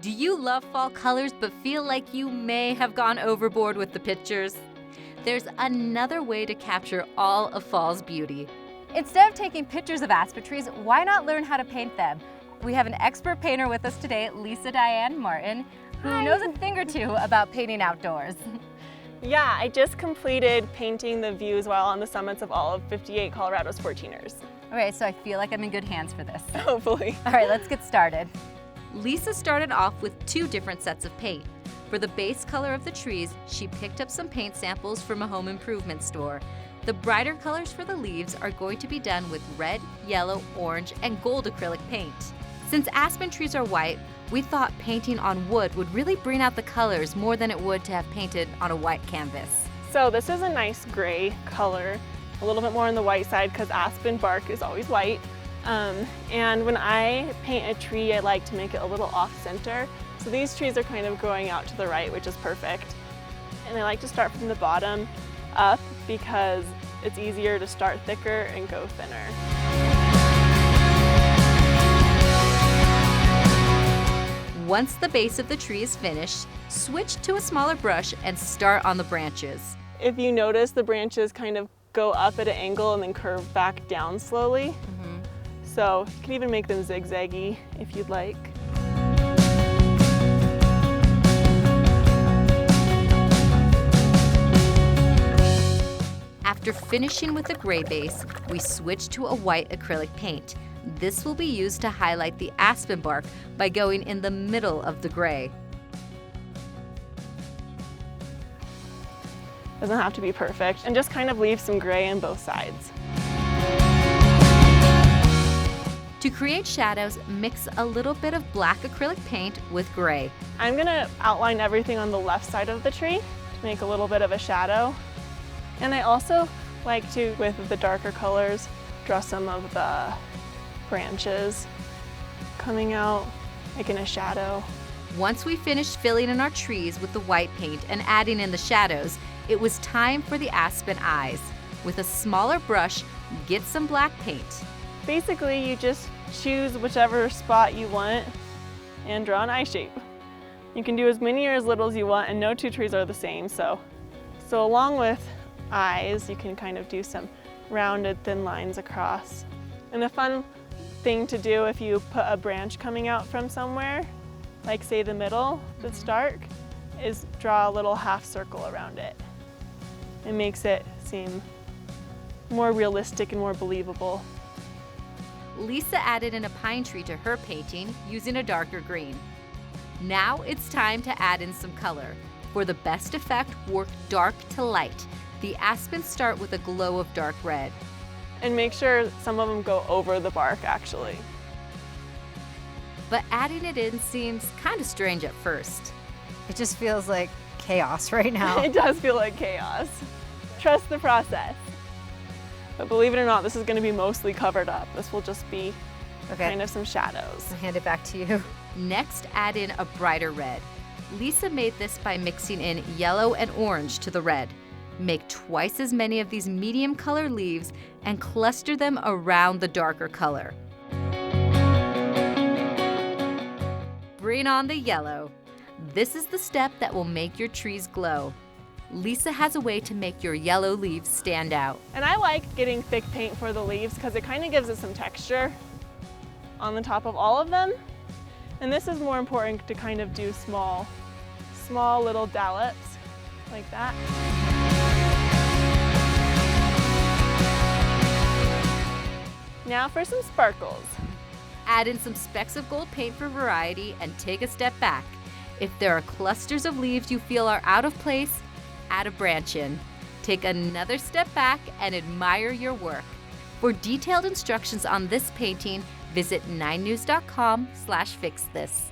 Do you love fall colors but feel like you may have gone overboard with the pictures? There's another way to capture all of fall's beauty. Instead of taking pictures of aspen trees, why not learn how to paint them? We have an expert painter with us today, Lisa Diane Martin, who knows a thing or two about painting outdoors. Yeah, I just completed painting the views while on the summits of all of 58 Colorado's 14ers. Okay, so I feel like I'm in good hands for this. Hopefully. All right, let's get started. Lisa started off with 2 different sets of paint. For the base color of the trees, she picked up some paint samples from a home improvement store. The brighter colors for the leaves are going to be done with red, yellow, orange, and gold acrylic paint. Since aspen trees are white, we thought painting on wood would really bring out the colors more than it would to have painted on a white canvas. So this is a nice gray color, a little bit more on the white side because aspen bark is always white. And when I paint a tree, I like to make it a little off-center. So these trees are kind of growing out to the right, which is perfect. And I like to start from the bottom up because it's easier to start thicker and go thinner. Once the base of the tree is finished, switch to a smaller brush and start on the branches. If you notice, the branches kind of go up at an angle and then curve back down slowly. So you can even make them zigzaggy if you'd like. After finishing with the gray base, we switch to a white acrylic paint. This will be used to highlight the aspen bark by going in the middle of the gray. Doesn't have to be perfect, and just kind of leave some gray on both sides. To create shadows, mix a little bit of black acrylic paint with gray. I'm gonna outline everything on the left side of the tree to make a little bit of a shadow. And I also like to, with the darker colors, draw some of the branches coming out, making a shadow. Once we finished filling in our trees with the white paint and adding in the shadows, it was time for the aspen eyes. With a smaller brush, get some black paint. Basically, you just choose whichever spot you want and draw an eye shape. You can do as many or as little as you want, and no 2 trees are the same. So along with eyes, you can kind of do some rounded thin lines across. And a fun thing to do if you put a branch coming out from somewhere, like say the middle that's dark, is draw a little half circle around it. It makes it seem more realistic and more believable. Lisa added in a pine tree to her painting using a darker green. Now it's time to add in some color. For the best effect, work dark to light. The aspens start with a glow of dark red. And make sure some of them go over the bark, actually. But adding it in seems kind of strange at first. It just feels like chaos right now. It does feel like chaos. Trust the process. But believe it or not, this is going to be mostly covered up. This will just be kind of some shadows. I'll hand it back to you. Next, add in a brighter red. Lisa made this by mixing in yellow and orange to the red. Make twice as many of these medium color leaves and cluster them around the darker color. Bring on the yellow. This is the step that will make your trees glow. Lisa has a way to make your yellow leaves stand out. And I like getting thick paint for the leaves because it kind of gives it some texture on the top of all of them. And this is more important to kind of do small little dollops like that. Now for some sparkles. Add in some specks of gold paint for variety and take a step back. If there are clusters of leaves you feel are out of place, add a branch in. Take another step back and admire your work. For detailed instructions on this painting, visit 9news.com/fixthis.